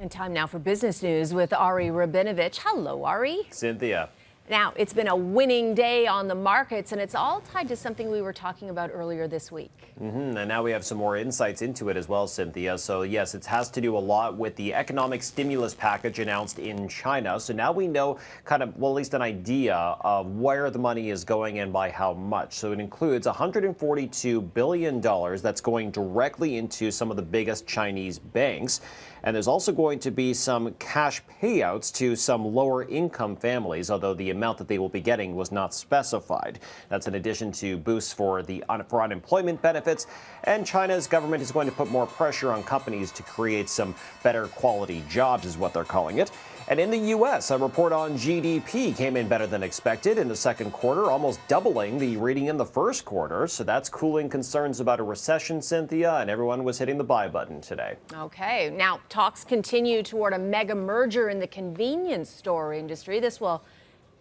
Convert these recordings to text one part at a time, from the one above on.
And time now for business news with Ari Rabinovitch. Hello, Ari. Cynthia. Now, it's been a winning day on the markets, and it's all tied to something we were talking about earlier this week. And now we have some more insights into it as well, Cynthia. So yes, it has to do a lot with the economic stimulus package announced in China. So now we know kind of, well, at least an idea of where the money is going and by how much. So it includes $142 billion that's going directly into some of the biggest Chinese banks. And there's also going to be some cash payouts to some lower income families, although the amount that they will be getting was not specified. That's in addition to boosts for unemployment benefits. And China's government is going to put more pressure on companies to create some better quality jobs, is what they're calling it. And in the U.S., a report on GDP came in better than expected in the second quarter, almost doubling the reading in the first quarter. So that's cooling concerns about a recession, Cynthia, and everyone was hitting the buy button today. Okay, now talks continue toward a mega merger in the convenience store industry. This will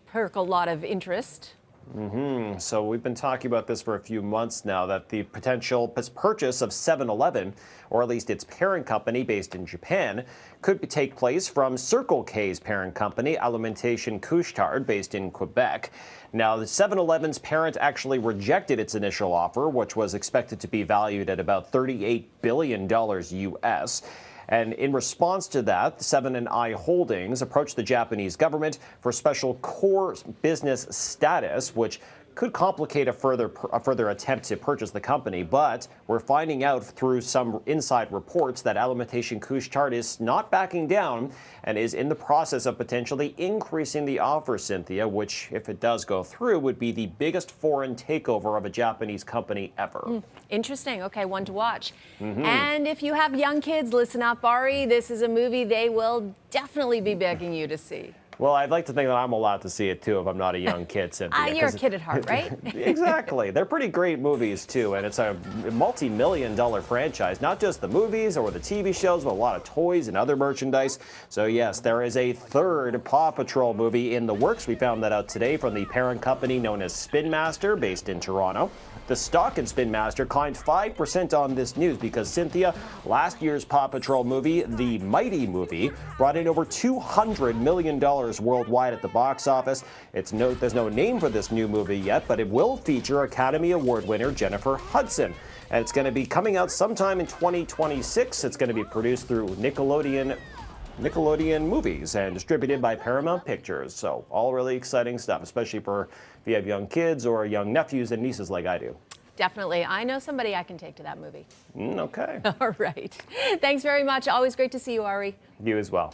perk a lot of interest. So we've been talking about this for a few months now, that the potential purchase of 7-Eleven, or at least its parent company based in Japan, could take place from Circle K's parent company, Alimentation Couche-Tard, based in Quebec. Now, the 7-Eleven's parent actually rejected its initial offer, which was expected to be valued at about $38 billion US. And in response to that, 7 & I Holdings approached the Japanese government for special core business status, which could complicate a further attempt to purchase the company. But we're finding out through some inside reports that Alimentation Couche-Tard is not backing down and is in the process of potentially increasing the offer, Cynthia, which, if it does go through, would be the biggest foreign takeover of a Japanese company ever. Interesting. Okay, one to watch. And if you have young kids, listen up, Ari. This is a movie they will definitely be begging you to see. Well, I'd like to think that I'm allowed to see it, too, if I'm not a young kid, Cynthia. You're a kid at heart, right? Exactly. They're pretty great movies, too, and it's a multi-million-dollar franchise. Not just the movies or the TV shows, but a lot of toys and other merchandise. So, yes, there is a third Paw Patrol movie in the works. We found that out today from the parent company known as Spin Master, based in Toronto. The stock in Spin Master climbed 5% on this news because, Cynthia, last year's Paw Patrol movie, The Mighty Movie, brought in over $200 million worldwide at the box office. There's no name for this new movie yet, but it will feature Academy Award winner Jennifer Hudson. And it's going to be coming out sometime in 2026. It's going to be produced through Nickelodeon Movies and distributed by Paramount Pictures. So all really exciting stuff, especially if you have young kids or young nephews and nieces like I do. Definitely. I know somebody I can take to that movie. Okay. All right. Thanks very much. Always great to see you, Ari. You as well.